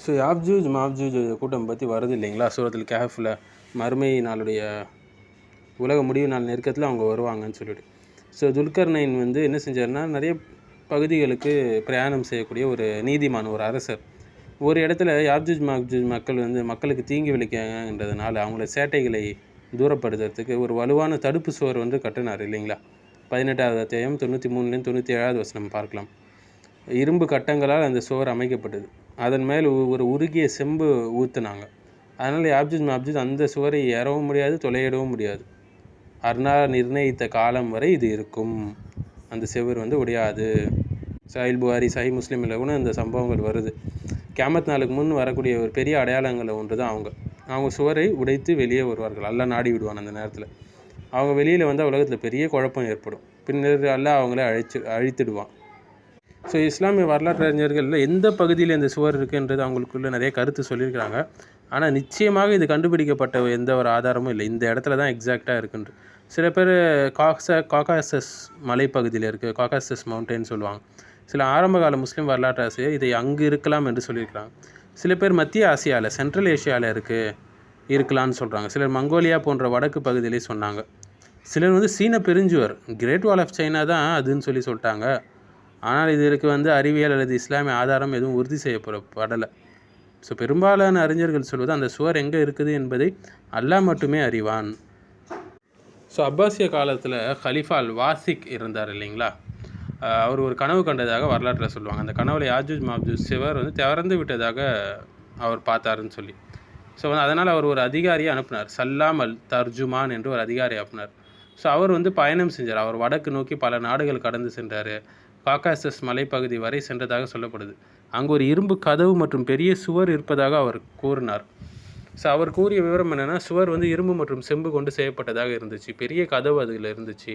So யாப்ஜூஜ் மாப்ஜூஜ் கூட்டம் பற்றி வருது இல்லைங்களா சூரத்துல் கஹஃபில் மறுமை நாளுடைய உலக முடிவு நாள் நெருக்கத்தில் அவங்க வருவாங்கன்னு சொல்லிட்டு. ஸோ துல்கர்னைன் வந்து என்ன செஞ்சார்னா, நிறைய பகுதிகளுக்கு பிரயாணம் செய்யக்கூடிய ஒரு நீதிமான், ஒரு அரசர். ஒரு இடத்துல யாப்ஜூஜ் மாப்ஜூஜ் மக்கள் வந்து மக்களுக்கு தீங்கி விளைவிக்கின்றதுனால அவங்கள சேட்டைகளை தூரப்படுத்துறதுக்கு ஒரு வலுவான தடுப்பு சுவர் வந்து கட்டினார் இல்லைங்களா. 18வது அத்தியாயம் 93லேருந்து 97வது வசனம் பார்க்கலாம். இரும்பு கட்டங்களால் அந்த சுவர் அமைக்கப்பட்டது. அதன் மேல் ஒரு உருகிய செம்பு ஊற்றுனாங்க. அதனால் யாப்ஜூஜ் மாப்ஜூஜ் அந்த சுவரை ஏறவும் முடியாது, தொலையிடவும் முடியாது. அல்லாஹ் நிர்ணயித்த காலம் வரை இது இருக்கும். அந்த செவர் வந்து உடையாது. சஹீல் புகாரி, சஹீஹ் முஸ்லீமில் கூட இந்த சம்பவங்கள் வருது. கியாமத் நாளுக்கு முன் வரக்கூடிய ஒரு பெரிய அடையாளங்களில் ஒன்று தான் அவங்க சுவரை உடைத்து வெளியே வருவார்கள். அல்லாஹ் நாடி விடுவான். அந்த நேரத்தில் அவங்க வெளியில் வந்து உலகத்தில் பெரிய குழப்பம் ஏற்படும். பின்னர் அல்லாஹ் அவங்கள அழித்திடுவான். ஸோ இஸ்லாமிய வரலாற்று அறிஞர்களில் எந்த பகுதியில் இந்த சுவர் இருக்குன்றது அவங்களுக்குள்ள நிறைய கருத்து சொல்லியிருக்கிறாங்க. ஆனால் நிச்சயமாக இது கண்டுபிடிக்கப்பட்ட எந்த ஒரு ஆதாரமும் இல்லை. இந்த இடத்துல தான் எக்ஸாக்டாக இருக்குன்று. சில பேர் காகாசஸ் மலைப்பகுதியில் இருக்குது, காகாசஸ் மவுண்டைன் சொல்லுவாங்க. சில ஆரம்பகால முஸ்லீம் வரலாற்று ஆசிரியர் இதை அங்கு இருக்கலாம் என்று சொல்லியிருக்கிறாங்க. சில பேர் மத்திய ஆசியாவில், சென்ட்ரல் ஏஷியாவில் இருக்கலாம்னு சொல்கிறாங்க. சிலர் மங்கோலியா போன்ற வடக்கு பகுதியிலே சொன்னாங்க. சிலர் வந்து சீன பெருஞ்சுவர், கிரேட் வால் ஆஃப் சைனா தான் அதுன்னு சொல்லிட்டாங்க. ஆனால் இதற்கு வந்து அறிவியல் அல்லது இஸ்லாமிய ஆதாரம் எதுவும் உறுதி செய்யப்படலை. ஸோ பெரும்பாலான அறிஞர்கள் சொல்வது அந்த சுவர் எங்கே இருக்குது என்பதை அல்லாஹ் மட்டுமே அறிவான். ஸோ அப்பாசிய காலத்தில் ஹலிஃபா அல் வாசிக் இருந்தார் இல்லைங்களா. அவர் ஒரு கனவு கண்டதாக வரலாற்றில் சொல்லுவாங்க. அந்த கனவுல யாஜூஜ் மாப்ஜூஜ் சுவர் வந்து திறந்து விட்டதாக அவர் பார்த்தாருன்னு சொல்லி. ஸோ அதனால் அவர் ஒரு அதிகாரியை அனுப்பினார். சல்லாம் அல் தர்ஜுமான் என்று ஒரு அதிகாரி அனுப்பினார். ஸோ அவர் வந்து பயணம் செஞ்சார். அவர் வடக்கு நோக்கி பல நாடுகள் கடந்து சென்றார். காகாசஸ் மலைப்பகுதி வரை சென்றதாக சொல்லப்படுது. அங்கு ஒரு இரும்பு கதவு மற்றும் பெரிய சுவர் இருப்பதாக அவர் கூறினார். ஸோ அவர் கூறிய விவரம் என்னென்னா, சுவர் வந்து இரும்பு மற்றும் செம்பு கொண்டு செய்யப்பட்டதாக இருந்துச்சு. பெரிய கதவு அதில் இருந்துச்சு.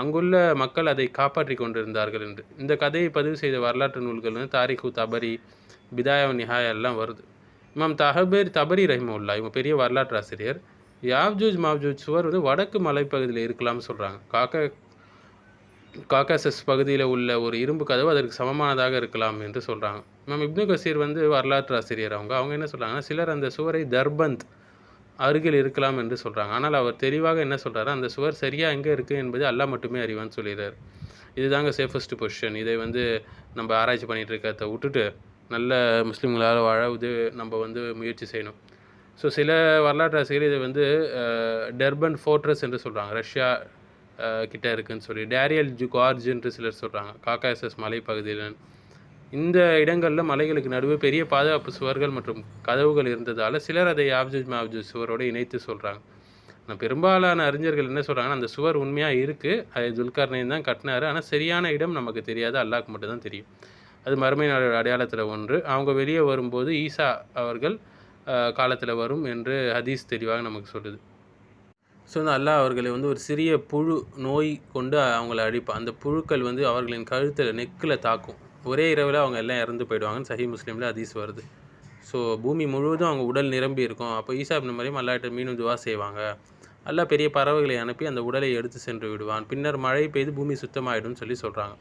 அங்குள்ள மக்கள் அதை காப்பாற்றி கொண்டிருந்தார்கள் என்று. இந்த கதையை பதிவு செய்த வரலாற்று நூல்கள் வந்து தாரிக் தபரி, பிதாயா நிஹாயா எல்லாம் வருது. இமாம் தபரி ரஹிமவுல்லா இவங்க பெரிய வரலாற்று ஆசிரியர். யாப்ஜூஜ் மாப்ஜூஜ் சுவர் வந்து வடக்கு மலைப்பகுதியில் இருக்கலாம்னு சொல்கிறாங்க. காகாசஸ் பகுதியில் உள்ள ஒரு இரும்பு கதவு அதற்கு சமமானதாக இருக்கலாம் என்று சொல்கிறாங்க. இமாம் இப்னு கசீர் வந்து வரலாற்று ஆசிரியர். அவங்க என்ன சொல்கிறாங்கன்னா, சிலர் அந்த சுவரை தர்பந்த் அருகில் இருக்கலாம் என்று சொல்கிறாங்க. ஆனால் அவர் தெளிவாக என்ன சொல்கிறாரு, அந்த சுவர் சரியாக எங்கே இருக்குது என்பது அல்லாஹ் மட்டுமே அறிவான்னு சொல்லிடுறாரு. இதுதாங்க சேஃபஸ்ட் பொசிஷன். இதை வந்து நம்ம ஆராய்ச்சி பண்ணிகிட்டு இருக்கிறத விட்டுட்டு நல்ல முஸ்லீம்களால் வாழ நம்ம வந்து முயற்சி செய்யணும். ஸோ சில வரலாற்று ஆசிரியர் இதை வந்து டர்பன் ஃபோர்ட்ரஸ் என்று சொல்கிறாங்க, ரஷ்யா கிட்ட இருக்குன்னு சொல்லி. டேரியல் கார்ஜ் என்று சிலர் சொல்கிறாங்க, காகாசஸ் மலைப்பகுதியில். இந்த இடங்களில் மலைகளுக்கு நடுவே பெரிய பாதுகாப்பு சுவர்கள் மற்றும் கதவுகள் இருந்ததால் சிலர் அதை யாப்ஜூஜ் மாப்ஜூஜ் சுவரோடு இணைத்து சொல்கிறாங்க. ஆனால் பெரும்பாலான அறிஞர்கள் என்ன சொல்கிறாங்கன்னா, அந்த சுவர் உண்மையாக இருக்குது, அது துல்கர்னைன் தான் கட்டினார். ஆனால் சரியான இடம் நமக்கு தெரியாது, அல்லாஹ்க்கு மட்டும் தான் தெரியும். அது மறுமை நாள் அடையாளத்தில் ஒன்று. அவங்க வெளியே வரும்போது ஈசா அவர்கள் காலத்தில் வரும் என்று ஹதீஸ் தெளிவாக நமக்கு சொல்லுது. ஸோ வந்து அல்லாஹ் அவர்களை வந்து ஒரு சிறிய புழு நோய் கொண்டு அவங்கள அழிப்பான். அந்த புழுக்கள் வந்து அவர்களின் கழுத்தில் நெக்கில் தாக்கும். ஒரே இரவில் அவங்க எல்லாம் இறந்து போயிடுவாங்கன்னு சஹீஹ் முஸ்லீமில் ஹதீஸ் வருது. ஸோ பூமி முழுவதும் அவங்க உடல் நிரம்பி இருக்கும். அப்போ ஈசா இப்னு மரியம் அல்லாஹ்ட்ட மீண்டும் துவா செய்வாங்க. அல்லாஹ் பெரிய பறவைகளை அனுப்பி அந்த உடலை எடுத்து சென்று விடுவான். பின்னர் மழை பெய்து பூமி சுத்தமாகிடும்னு சொல்கிறாங்க.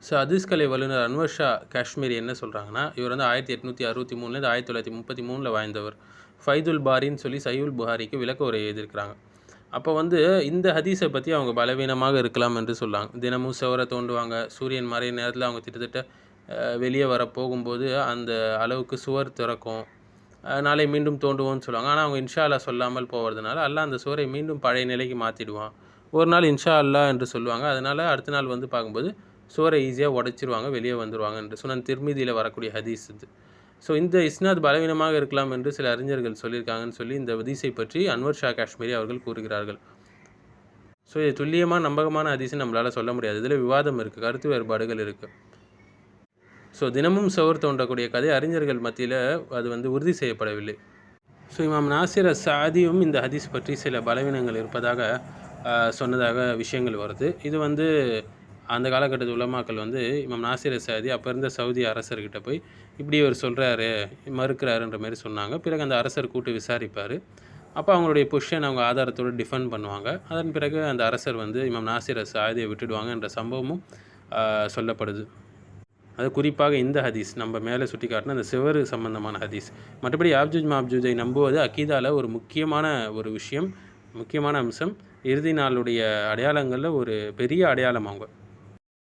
ஸோ ஹதீஸ் கலை வல்லுநர் அன்வர் ஷா காஷ்மீரி என்ன சொல்கிறாங்கன்னா, இவர் வந்து 1863லேருந்து 1933 வாழ்ந்தவர். ஃபைதுல் பாரின்னு சொல்லி சஹீஹுல் புகாரிக்கு விளக்க உரை எழுதியிருக்கிறாங்க. அப்போ வந்து இந்த ஹதீஸை பற்றி அவங்க பலவீனமாக இருக்கலாம் என்று சொல்லாங்க. தினமும் சுவரை தோண்டுவாங்க. சூரியன் மறைய நேரத்தில் அவங்க கிட்டத்தட்ட வெளியே வர போகும்போது அந்த அளவுக்கு சுவர் திறக்கும். நாளை மீண்டும் தோண்டுவோம்னு சொல்லுவாங்க. ஆனால் அவங்க இன்ஷா அல்லாஹ் சொல்லாமல் போகிறதுனால அல்லாஹ் அந்த சுவரை மீண்டும் பழைய நிலைக்கு மாற்றிடுவான். ஒரு நாள் இன்ஷா அல்லாஹ் என்று சொல்லுவாங்க. அதனால் அடுத்த நாள் வந்து பார்க்கும்போது சுவரை ஈஸியாக உடைச்சிருவாங்க, வெளியே வந்துடுவாங்க என்று சுனன் திர்மிதியில் வரக்கூடிய ஹதீஸ் இது. ஸோ இந்த இஸ்னாத் பலவீனமாக இருக்கலாம் என்று சில அறிஞர்கள் சொல்லியிருக்காங்கன்னு சொல்லி இந்த ஹதீஸை பற்றி அன்வர் ஷா காஷ்மீரி அவர்கள் கூறுகிறார்கள். ஸோ இது துல்லியமாக நம்பகமான ஹதீஸை நம்மளால் சொல்ல முடியாது. இதில் விவாதம் இருக்குது, கருத்து வேறுபாடுகள் இருக்குது. ஸோ தினமும் சுவர் தோண்டக்கூடிய கதை அறிஞர்கள் மத்தியில் அது வந்து உறுதி செய்யப்படவில்லை. ஸோ இமாம் நாசிர் சாதியும் இந்த ஹதீஸ் பற்றி சில பலவீனங்கள் இருப்பதாக சொன்னதாக விஷயங்கள் வருது. இது வந்து அந்த காலகட்டத்து உலமாக்கள் வந்து இமாம் நாசிர் சாதி அப்போ இருந்த சவுதி அரசர்கிட்ட போய் இப்படி அவர் சொல்கிறாரு, மறுக்கிறாருன்ற மாதிரி சொன்னாங்க. பிறகு அந்த அரசர் கூட்டு விசாரிப்பார். அப்போ அவங்களுடைய பொசிஷன் அவங்க ஆதாரத்தோடு டிஃபெண்ட் பண்ணுவாங்க. அதன் பிறகு அந்த அரசர் வந்து இமாம் நாசிர் சாதியை விட்டுடுவாங்க என்ற சம்பவமும் சொல்லப்படுது. அது குறிப்பாக இந்த ஹதீஸ் நம்ம மேலே சுட்டி காட்டின அந்த சிவரு சம்பந்தமான ஹதீஸ். மற்றபடி யாஜூஜ் மாஜூஜை நம்புவது அக்கீதாவில் ஒரு முக்கியமான ஒரு விஷயம், முக்கியமான அம்சம். இறுதி நாளுடைய அடையாளங்களில் ஒரு பெரிய அடையாளம் அவங்க.